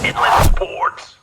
Atlanta Sports.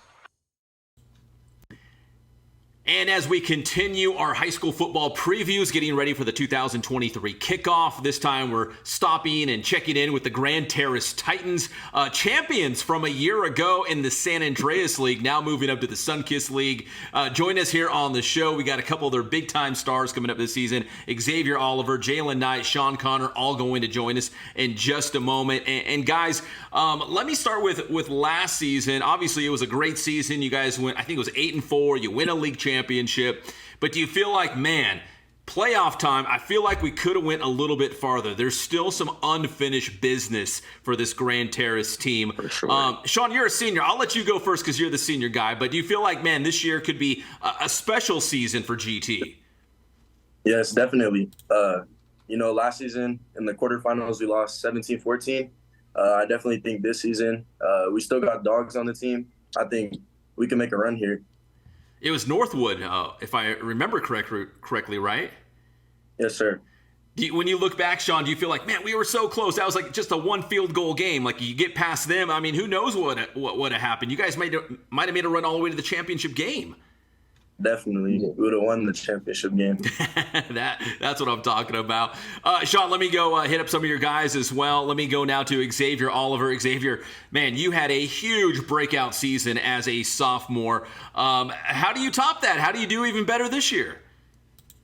And as we continue our high school football previews, getting ready for the 2023 kickoff, this time we're stopping and checking in with the Grand Terrace Titans, champions from a year ago in the San Andreas League, now moving up to the Sunkist League. Join us here on the show. We got a couple of their big-time stars coming up this season. Xzavior Oliver, Jalen Knight, Sean Connor, all going to join us in just a moment. And guys, let me start with last season. Obviously, it was a great season. You guys went, I think it was 8-4. You win a league championship. But do you feel like, man, playoff time, I feel like we could have went a little bit farther. There's still some unfinished business for this Grand Terrace team. For sure. Sean, you're a senior. I'll let you go first because you're the senior guy. But do you feel like, man, this year could be a special season for GT? Yes, definitely. Last season in the quarterfinals, we lost 17-14. I definitely think this season, we still got dogs on the team. I think we can make a run here. It was Northwood, if I remember correctly, right? Yes, sir. When you look back, Sean, do you feel like, man, we were so close? That was like just a one field goal game. Like, you get past them. I mean, who knows what would have happened? You guys might have made a run all the way to the championship game. Definitely. We would have won the championship game. That's what I'm talking about. Sean, let me go hit up some of your guys as well. Let me go now to Xzavior Oliver. Xzavior, man, you had a huge breakout season as a sophomore. How do you top that? How do you do even better this year?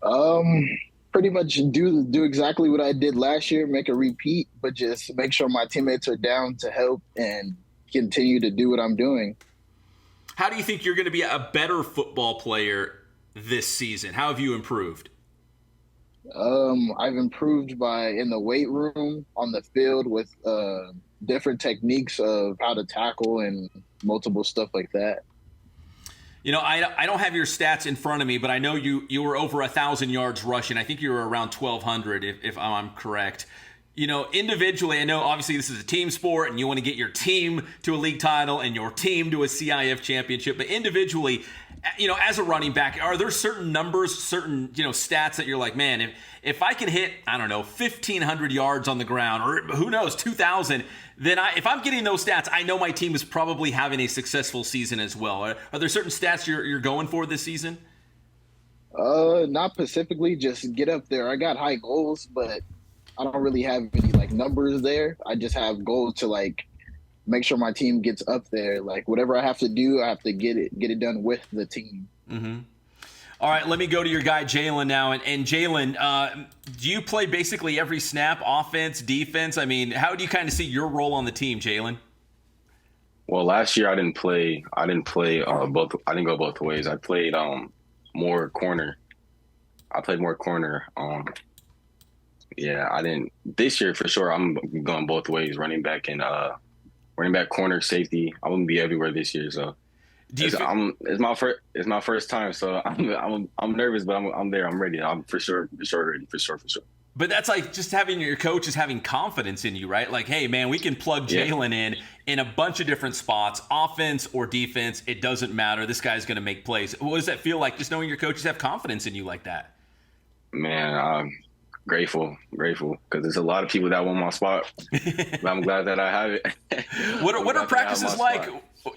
Pretty much do exactly what I did last year, make a repeat, but just make sure my teammates are down to help and continue to do what I'm doing. How do you think you're going to be a better football player this season? How have you improved? I've improved in the weight room, on the field with different techniques of how to tackle and multiple stuff like that. You know, I don't have your stats in front of me, but I know you were over 1,000 yards rushing. I think you were around 1,200, if I'm correct. You know, individually, I know obviously this is a team sport and you want to get your team to a league title and your team to a CIF championship. But individually, you know, as a running back, are there certain numbers, certain, stats that you're like, man, if I can hit, I don't know, 1,500 yards on the ground, or who knows, 2,000, then if I'm getting those stats, I know my team is probably having a successful season as well. Are there certain stats you're going for this season? Not specifically, just get up there. I got high goals, but I don't really have any numbers there. I just have goals to make sure my team gets up there. Whatever I have to do, I have to get it done with the team. Mm-hmm. All right, let me go to your guy Jalen now. And Jalen, do you play basically every snap, offense, defense? I mean, how do you kind of see your role on the team, Jalen? Well, last year I didn't play both. I didn't go both ways. I played more corner. Yeah, I didn't. This year, for sure, I'm going both ways, running back and running back, corner, safety. I'm gonna be everywhere this year. So it's my first time, so I'm nervous, but I'm there. I'm ready. I'm for sure ready. For sure. But that's like just having your coach is having confidence in you, right? Like, hey, man, we can plug Jalen in a bunch of different spots, offense or defense. It doesn't matter. This guy's gonna make plays. What does that feel like? Just knowing your coaches have confidence in you like that. Man, grateful because there's a lot of people that want my spot, but I'm glad that I have it. What are practices like,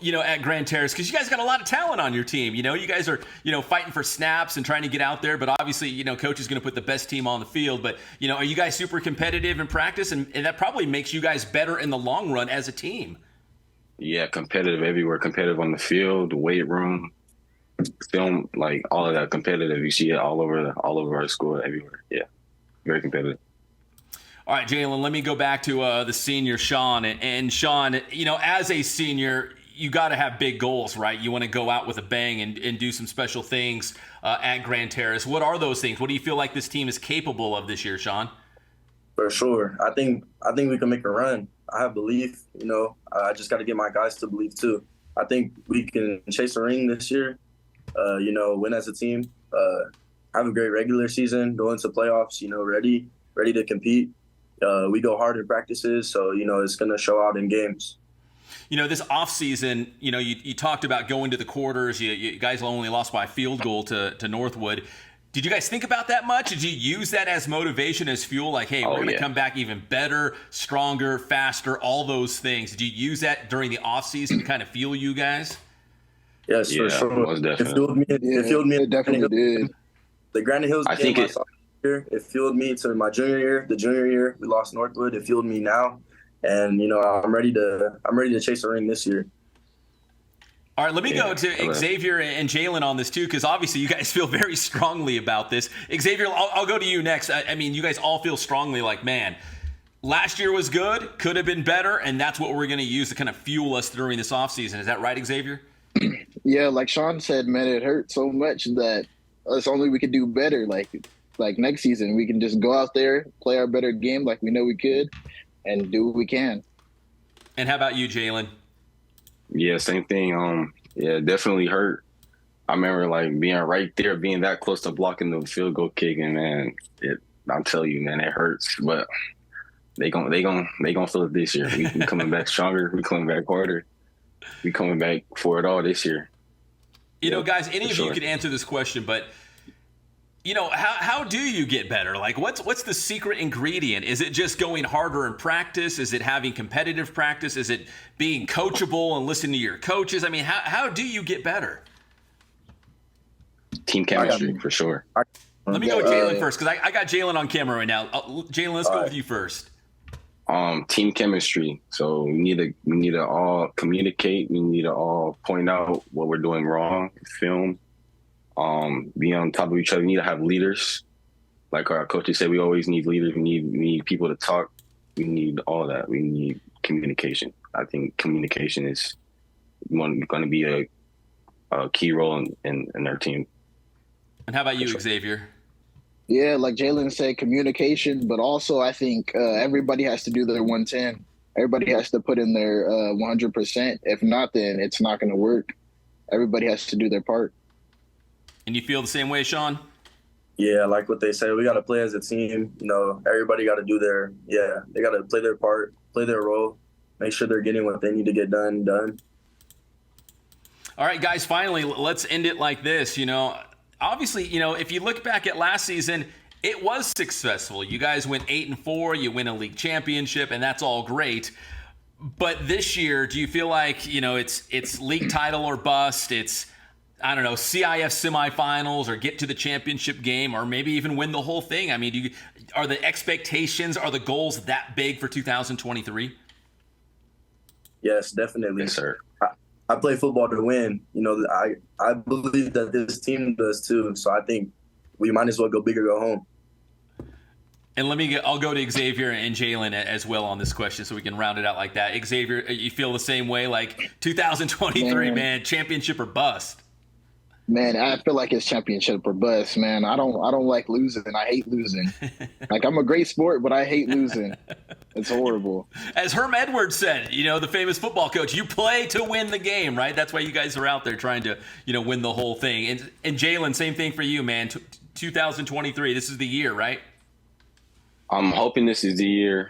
at Grand Terrace? Because you guys got a lot of talent on your team. You guys are, fighting for snaps and trying to get out there, but obviously, coach is going to put the best team on the field. But, are you guys super competitive in practice? And that probably makes you guys better in the long run as a team. Yeah, competitive everywhere. Competitive on the field, weight room, film, all of that competitive. You see it all over our school, everywhere. Yeah. Very competitive. All right, Jalen, let me go back to the senior, Sean. And Sean, as a senior, you got to have big goals, right? You want to go out with a bang and do some special things at Grand Terrace. What are those things? What do you feel like this team is capable of this year, Sean? For sure. I think we can make a run. I have belief, I just got to get my guys to believe too. I think we can chase a ring this year, win as a team, have a great regular season, go into playoffs, ready to compete. We go hard in practices, so, it's going to show out in games. This offseason, you talked about going to the quarters. You guys only lost by a field goal to Northwood. Did you guys think about that much? Did you use that as motivation, as fuel? Like, hey, we're going to come back even better, stronger, faster, all those things. Did you use that during the offseason to kind of fuel you guys? Yes, for sure. It fueled me. It definitely did. The Grand Hills game my sophomore year, it fueled me to my junior year. The junior year, we lost Northwood. It fueled me now. And, I'm ready to chase a ring this year. All right, let me go to Xzavior and Jalen on this too, because obviously you guys feel very strongly about this. Xzavior, I'll go to you next. I mean, you guys all feel strongly like, man, last year was good, could have been better, and that's what we're going to use to kind of fuel us during this offseason. Is that right, Xzavior? Yeah, like Sean said, man, it hurt so much that it's only we could do better. Like next season, we can just go out there, play our better game like we know we could, and do what we can. And how about you, Jalen? Yeah, same thing. Yeah, definitely hurt. I remember like being right there, being that close to blocking the field goal kick, and man, I'll tell you, man, it hurts. But they gonna feel it this year. We coming back stronger. We coming back harder. We coming back for it all this year. You know, guys, any of you could answer this question, but how do you get better? Like, what's the secret ingredient? Is it just going harder in practice? Is it having competitive practice? Is it being coachable and listening to your coaches? I mean, how do you get better? Team chemistry, for sure. Let me go with Jalen first, because I got Jalen on camera right now. Jalen, let's go with you first. Team chemistry. So we need to all communicate. We need to all point out what we're doing wrong, film. Be on top of each other. We need to have leaders. Like our coaches say, we always need leaders. We need people to talk. We need all that. We need communication. I think communication is going to be a key role in our team. And how about you, Xzavior? Yeah, like Jalen said, communication, but also I think everybody has to do their 110. Everybody has to put in their 100%. If not, then it's not going to work. Everybody has to do their part. And you feel the same way, Sean? Yeah, like what they say, we got to play as a team. Everybody got to do they got to play their part, play their role, make sure they're getting what they need to get done. All right, guys, finally, let's end it like this. Obviously, if you look back at last season, it was successful. You guys went 8-4, you win a league championship, and that's all great. But this year, do you feel like, it's league title or bust? It's, I don't know, CIF semifinals or get to the championship game or maybe even win the whole thing? I mean, are the expectations, are the goals that big for 2023? Yes, definitely. Yes, sir. I play football to win. I believe that this team does too. So I think we might as well go big or go home. And I'll go to Xzavior and Jalen as well on this question so we can round it out like that. Xzavior, you feel the same way? Like 2023, man, championship or bust? Man, I feel like it's championship or bust, man. I don't like losing. I hate losing. Like, I'm a great sport, but I hate losing. It's horrible. As Herm Edwards said, the famous football coach, you play to win the game, right? That's why you guys are out there trying to, win the whole thing. And Jalen, same thing for you, man. 2023, this is the year, right? I'm hoping this is the year.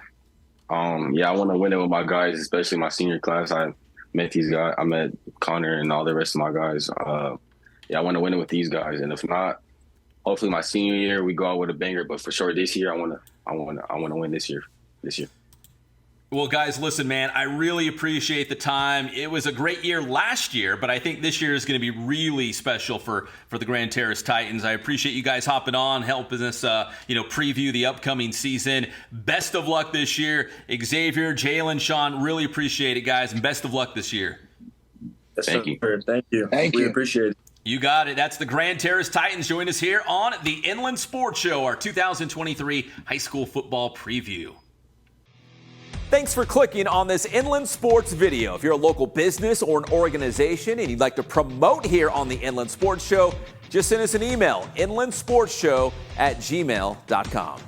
I want to win it with my guys, especially my senior class. I met these guys. I met Connor and all the rest of my guys. I want to win it with these guys, and if not, hopefully my senior year we go out with a banger. But for sure, this year I want to win this year. Well, guys, listen, man, I really appreciate the time. It was a great year last year, but I think this year is going to be really special for the Grand Terrace Titans. I appreciate you guys hopping on, helping us, preview the upcoming season. Best of luck this year, Xzavior, Jalen, Sean. Really appreciate it, guys, and best of luck this year. Thank you. Thank you. We appreciate it. You got it. That's the Grand Terrace Titans. Join us here on the Inland Sports Show, our 2023 high school football preview. Thanks for clicking on this Inland Sports video. If you're a local business or an organization and you'd like to promote here on the Inland Sports Show, just send us an email, inlandsportshow@gmail.com.